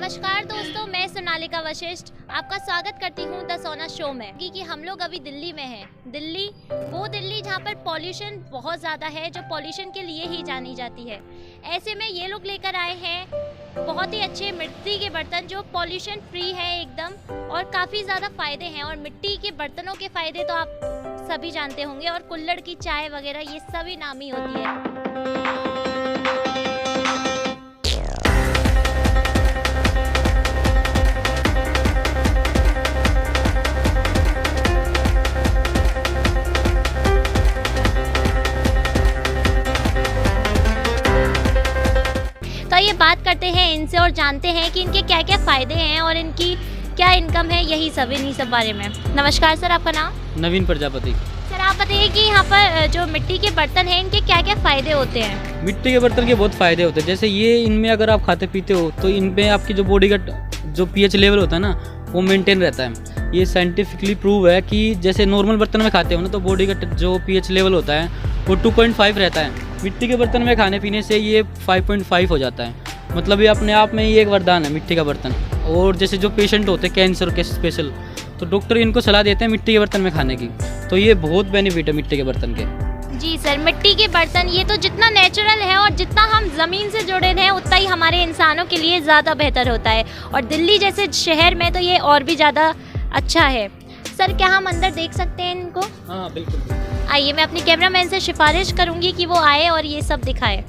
नमस्कार दोस्तों, मैं सोनालिका वशिष्ठ आपका स्वागत करती हूँ द सोना शो में। कि हम लोग अभी दिल्ली में हैं। दिल्ली जहाँ पर पॉल्यूशन बहुत ज़्यादा है, जो पॉल्यूशन के लिए ही जानी जाती है। ऐसे में ये लोग लेकर आए हैं बहुत ही अच्छे मिट्टी के बर्तन जो पॉल्यूशन फ्री है एकदम, और काफ़ी ज़्यादा फ़ायदे हैं। और मिट्टी के बर्तनों के फ़ायदे तो आप सभी जानते होंगे, और कुल्हड़ की चाय वगैरह ये सभी नामी होती है। तो ये बात करते हैं इनसे और जानते हैं कि इनके क्या क्या फ़ायदे हैं और इनकी क्या इनकम है, यही सब बारे में। नमस्कार सर, आपका नाम? नवीन प्रजापति। सर आप बताइए कि यहाँ पर जो मिट्टी के बर्तन हैं इनके क्या क्या फ़ायदे होते हैं? मिट्टी के बर्तन के बहुत फ़ायदे होते हैं। जैसे ये इनमें अगर आप खाते पीते हो तो इनमें आपकी जो बॉडी का जो पीएच लेवल होता है ना, वो मेंटेन रहता है। ये साइंटिफिकली प्रूव है कि जैसे नॉर्मल बर्तन में खाते हो ना तो बॉडी का जो पीएच लेवल होता है वो 2.5 रहता है। मिट्टी के बर्तन में खाने पीने से ये 5.5 हो जाता है। मतलब ये अपने आप में ही एक वरदान है मिट्टी का बर्तन। और जैसे जो पेशेंट होते हैं कैंसर के स्पेशल, तो डॉक्टर इनको सलाह देते हैं मिट्टी के बर्तन में खाने की। तो ये बहुत बेनिफिट है मिट्टी के बर्तन के। जी सर, मिट्टी के बर्तन ये तो जितना नेचुरल है और जितना हम ज़मीन से जुड़े हैं उतना ही हमारे इंसानों के लिए ज़्यादा बेहतर होता है। और दिल्ली जैसे शहर में तो ये और भी ज़्यादा अच्छा है। सर क्या हम अंदर देख सकते हैं इनको? हाँ बिल्कुल। आइए, मैं अपनी कैमरामैन से सिफारिश करूंगी कि वो आए और ये सब दिखाए।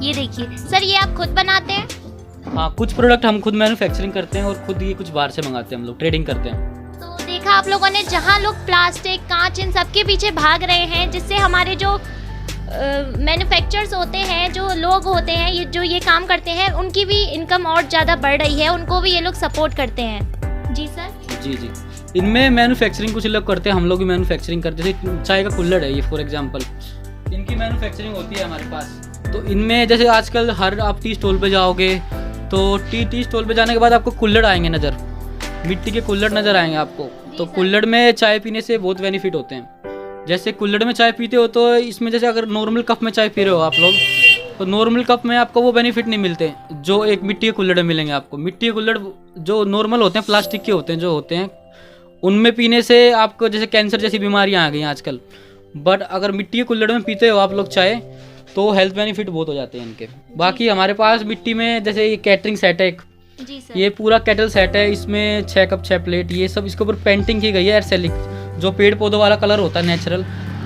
ये देखिए सर, ये आप खुद बनाते हैं? हाँ, कुछ प्रोडक्ट हम खुद मैन्युफैक्चरिंग करते हैं और खुद ये कुछ बाहर से मंगाते हैं, हम लोग ट्रेडिंग करते हैं। तो देखा आप लोगों ने, जहाँ लोग प्लास्टिक कांच इन सब के पीछे भाग रहे हैं, जिससे हमारे जो मैन्युफैक्चरर्स होते हैं, जो लोग होते हैं जो ये काम करते हैं, उनकी भी इनकम और ज़्यादा बढ़ रही है। उनको भी ये लोग सपोर्ट करते हैं। जी सर। जी। इनमें मैन्युफैक्चरिंग कुछ लोग करते हैं, हम लोग भी मैन्युफैक्चरिंग करते हैं। जैसे चाय का कुल्हड़ है ये फॉर एग्जांपल, इनकी मैन्युफैक्चरिंग होती है हमारे पास। तो इनमें जैसे आजकल हर आप टी स्टॉल पे जाओगे तो टी स्टॉल पे जाने के बाद आपको कुल्हड़ आएंगे नज़र, मिट्टी के कुल्हड़ नज़र आएंगे आपको। तो कुल्हड़ में चाय पीने से बहुत बेनिफिट होते हैं। जैसे कुल्हड़ में चाय पीते हो तो इसमें जैसे अगर नॉर्मल कप में चाय पी रहे हो आप लोग, तो नॉर्मल कप में आपको वो बेनिफिट नहीं मिलते जो एक मिट्टी के कुल्हड़ में मिलेंगे आपको। मिट्टी के कुल्हड़ जो नॉर्मल होते हैं, प्लास्टिक के होते हैं, जो होते हैं उनमें पीने से आपको जैसे कैंसर जैसी बीमारियां आ गई हैं आजकल। बट अगर मिट्टी के कुल्हड़ में पीते हो आप लोग चाय, तो हेल्थ बेनिफिट बहुत हो जाते हैं इनके। बाकी हमारे पास मिट्टी में जैसे ये कैटरिंग सेट है एक, जी सर। ये पूरा कैटल सेट है। इसमें 6 कप 6 प्लेट, ये सब इसके ऊपर पेंटिंग की गई है एर्सेलिक, जो पेड़ पौधों वाला कलर होता है नेचुरल।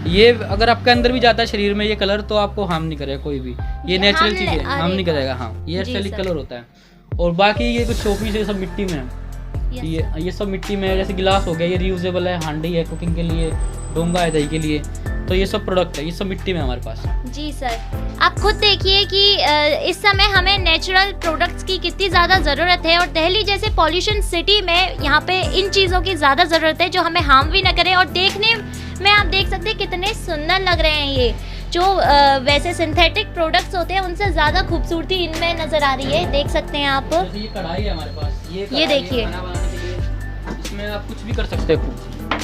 ये अगर आपके अंदर भी जाता है शरीर में ये कलर, तो आपको हार्म नहीं करेगा कोई भी। ये नेचुरल चीज़ है, हार्म नहीं करेगा। हाँ, ये एर्सेलिक कलर होता है। और बाकी ये कुछ शोपीस है, सब मिट्टी में है। ये सब मिट्टी में है। जैसे गिलास हो गया, ये रीयूजेबल है, हांडी है कुकिंग के लिए, डोंगा है दही के लिए। तो ये सब प्रोडक्ट है, ये सब मिट्टी में हमारे पास। जी सर, आप खुद देखिए कि इस समय हमें नेचुरल प्रोडक्ट्स की कितनी ज़्यादा ज़रूरत है। और दिल्ली जैसे पॉल्यूशन सिटी में यहाँ पे इन चीज़ों की ज़्यादा ज़रूरत है जो हमें हार्म भी ना करे। और देखने में आप देख सकते हैं कितने सुंदर लग रहे हैं। ये जो वैसे सिंथेटिक प्रोडक्ट्स होते हैं उनसे ज़्यादा खूबसूरती इनमें नज़र आ रही है। देख सकते हैं आप। ये कढ़ाई है हमारे पास, ये देखिए, खाना बनाने के लिए इसमें आप कुछ भी कर सकते हो।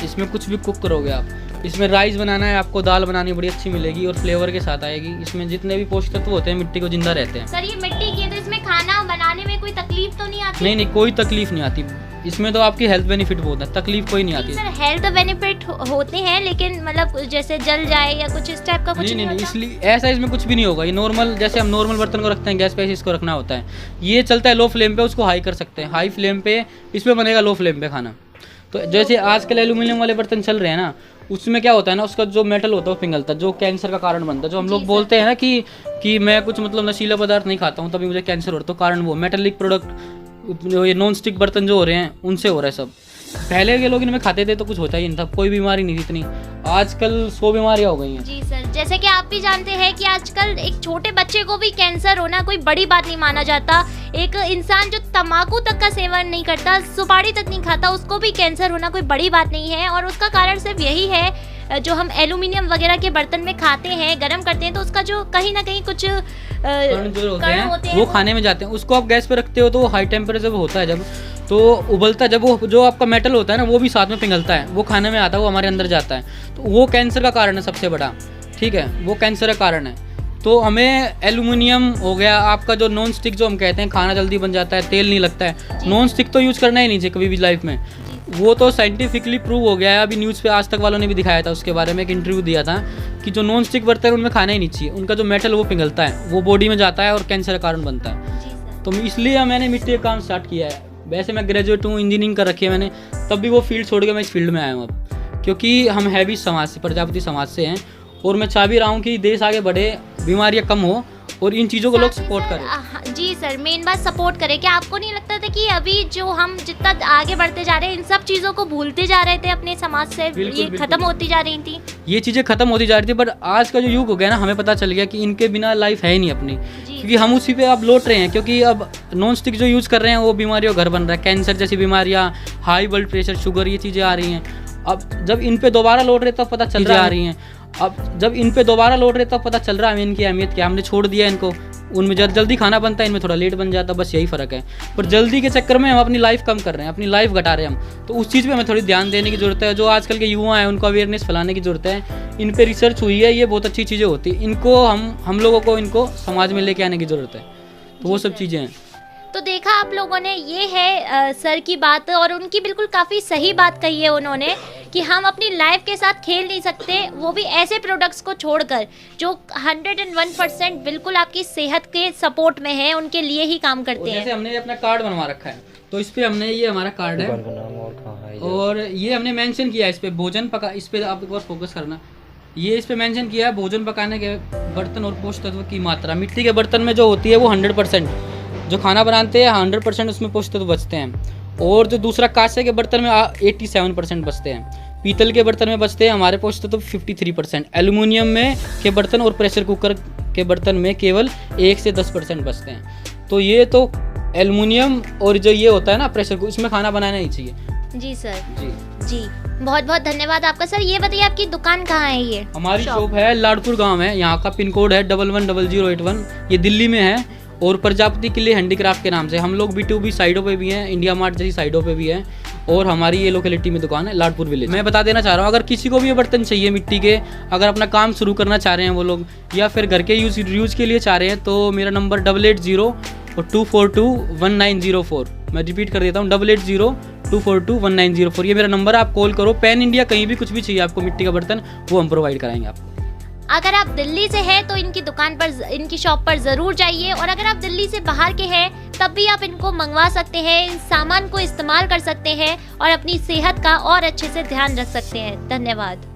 इसमें कुछ भी कुक करोगे आप। इसमें राइस बनाना है आपको, दाल बनानी बड़ी अच्छी मिलेगी और फ्लेवर के साथ आएगी। इसमें जितने भी पोषक तत्व होते हैं मिट्टी को जिंदा रहते हैं। सर ये मिट्टी की है तो इसमें खाना बनाने में कोई तकलीफ तो नहीं आती? नहीं, कोई तकलीफ नहीं आती। इसमें तो आपकी हेल्थ बेनिफिट बहुत है, तकलीफ कोई नहीं आती। सर हेल्थ बेनिफिट होते हैं, लेकिन मतलब जैसे जल जाए या कुछ इस टाइप का कुछ नहीं होता? इसलिए ऐसा इसमें कुछ भी नहीं होगा। ये नॉर्मल, जैसे हम नॉर्मल बर्तन को रखते हैं गैस पे, इसको रखना होता है। ये चलता है लो फ्लेम पे, उसको हाई कर सकते हैं। हाई फ्लेम पे इसमें बनेगा लो फ्लेम पे खाना। तो जैसे आजकल एल्यूमिनियम वाले बर्तन चल रहे हैं ना, उसमें क्या होता है ना, उसका जो मेटल होता है वो पिघलता है, जो कैंसर का कारण बनता है। जो हम लोग बोलते हैं ना कि मैं कुछ मतलब नशीला पदार्थ नहीं खाता हूँ तभी मुझे कैंसर हो रहा है, तो कारण वो मेटेलिक प्रोडक्ट, जो ये नॉन स्टिक बर्तन जो हो रहे हैं उनसे हो रहा है सब। पहले के लोग इनमें खाते थे तो कुछ होता ही नहीं था, कोई बीमारी नहीं थी इतनी। आजकल 100 बीमारियां हो गई हैं। जी सर, जैसे कि आप भी जानते हैं कि आजकल एक छोटे बच्चे को भी कैंसर होना कोई बड़ी बात नहीं माना जाता। एक इंसान जो तंबाकू तक का सेवन नहीं करता, सुपारी तक नहीं खाता, उसको भी कैंसर होना कोई बड़ी बात नहीं है। और उसका कारण सिर्फ यही है, जो हम एल्यूमिनियम वगैरह के बर्तन में खाते हैं, गर्म करते हैं, तो उसका जो कहीं ना कहीं कुछ कण जो होते हैं वो खाने में जाते हैं। उसको आप गैस पे रखते हो तो वो हाई टेम्परेचर पे होता है, जब तो उबलता, जब वो जो आपका मेटल होता है ना वो भी साथ में पिघलता है, वो खाने में आता है, वो हमारे अंदर जाता है। तो वो कैंसर का कारण है सबसे बड़ा। ठीक है, वो कैंसर का कारण है। तो हमें एल्युमिनियम हो गया, आपका जो नॉन स्टिक जो हम कहते हैं खाना जल्दी बन जाता है, तेल नहीं लगता है, नॉन स्टिक तो यूज़ करना ही नहीं चाहिए कभी भी लाइफ में। वो तो साइंटिफिकली प्रूव हो गया है। अभी न्यूज़ पे आज तक वालों ने भी दिखाया था, उसके बारे में एक इंटरव्यू दिया था कि जो नॉन स्टिक बर्तन है उनमें खाना ही नहीं चाहिए, उनका जो मेटल वो पिघलता है, वो बॉडी में जाता है और कैंसर का कारण बनता है। तो इसलिए मैंने मिट्टी का काम स्टार्ट किया है। वैसे मैं ग्रेजुएट हूँ, इंजीनियरिंग कर रखी है मैंने, तब भी वो फील्ड छोड़ के मैं इस फील्ड में आया हूँ अब, क्योंकि हम हैवी समाज से, प्रजापति समाज से हैं और मैं चाह भी रहा हूँ कि देश आगे बढ़े, बीमारियाँ कम हो और इन चीज़ों को लोग सपोर्ट करें। जी सर, मेन बात सपोर्ट करें। क्या आपको नहीं लगता था कि अभी जो हम जितना आगे बढ़ते जा रहे हैं इन सब चीज़ों को भूलते जा रहे थे अपने समाज से, ये खत्म होती जा रही थी, ये चीज़ें खत्म होती जा रही थी। पर आज का जो युग हो गया ना, हमें पता चल गया कि इनके बिना लाइफ है ही नहीं अपनी, क्योंकि हम उसी पे अब लौट रहे हैं। क्योंकि अब नॉन स्टिक जो यूज़ कर रहे हैं वो बीमारियों का घर बन रहा है, कैंसर जैसी बीमारियाँ, हाई ब्लड प्रेशर, शुगर, ये चीज़ें आ रही हैं। अब जब इन पे दोबारा लौट रहे तब पता चल रही हैं। अब जब इन पे दोबारा लौट रहे तब पता चल रहा है इनकी अहमियत क्या। हमने छोड़ दिया इनको, उनमें जल्दी खाना बनता है, इनमें थोड़ा लेट बन जाता है, बस यही फ़र्क है। पर जल्दी के चक्कर में हम अपनी लाइफ कम कर रहे हैं, अपनी लाइफ घटा रहे हैं हम। तो उस चीज़ पे हमें थोड़ी ध्यान देने की ज़रूरत है। जो आजकल के युवा हैं उनको अवेयरनेस फैलाने की ज़रूरत है। इन पे रिसर्च हुई है, ये बहुत अच्छी चीज़ें होती हैं, इनको हम लोगों को इनको समाज में लेके आने की ज़रूरत है। तो वो सब चीज़ें हैं। तो देखा आप लोगों ने, ये है सर की बात, और उनकी बिल्कुल काफ़ी सही बात कही है उन्होंने कि हम अपनी लाइफ के साथ खेल नहीं सकते, वो भी ऐसे प्रोडक्ट्स को छोड़कर जो 101% बिल्कुल आपकी सेहत के सपोर्ट में है, उनके लिए ही काम करते हैं। जैसे हमने अपना कार्ड बनवा रखा है, तो इस पे हमने, ये हमारा कार्ड है और ये हमने मेंशन किया है इस पे भोजन पका, इस पे आप एक बार फोकस करना, ये इस पे मेंशन किया है भोजन पकाने के बर्तन और पोषक तत्व की मात्रा। मिट्टी के बर्तन में जो होती है वो 100%, जो खाना बनाते हैं 100% उसमें पोषक तत्व बचते हैं। और जो दूसरा कांसे के बर्तन में 87% बचते हैं। पीतल के बर्तन में बचते हैं हमारे पोषक तत्व 53%। एल्युमिनियम में के बर्तन और प्रेशर कुकर के बर्तन में केवल 1 से 10% बचते हैं। तो ये तो एल्युमिनियम और जो ये होता है ना प्रेशर कुकर, इसमें खाना बनाना ही चाहिए। जी सर। जी बहुत बहुत धन्यवाद आपका। सर ये बताइए आपकी दुकान कहाँ है? ये हमारी शॉप है लाडपुर गाँव है, यहाँ का पिन कोड है 110081। ये दिल्ली में है और प्रजापति किले हैंडीक्राफ्ट के नाम से। हम लोग B2B साइडों पे भी हैं, इंडिया मार्ट जैसी साइडों पे भी हैं, और हमारी ये लोकेलिटी में दुकान है लाडपुर विलेज। मैं बता देना चाह रहा हूँ, अगर किसी को भी ये बर्तन चाहिए मिट्टी के, अगर अपना काम शुरू करना चाह रहे हैं वो लोग, या फिर घर के यूज़ के लिए चाह रहे हैं, तो मेरा नंबर 8802421904। मैं रिपीट कर देता हूँ, 8802421904। ये मेरा नंबर, आप कॉल करो। पैन इंडिया कहीं भी कुछ भी चाहिए आपको मिट्टी का बर्तन, वो हम प्रोवाइड कराएंगे आपको। अगर आप दिल्ली से हैं तो इनकी दुकान पर, इनकी शॉप पर ज़रूर जाइए, और अगर आप दिल्ली से बाहर के हैं तब भी आप इनको मंगवा सकते हैं, इन सामान को इस्तेमाल कर सकते हैं और अपनी सेहत का और अच्छे से ध्यान रख सकते हैं। धन्यवाद।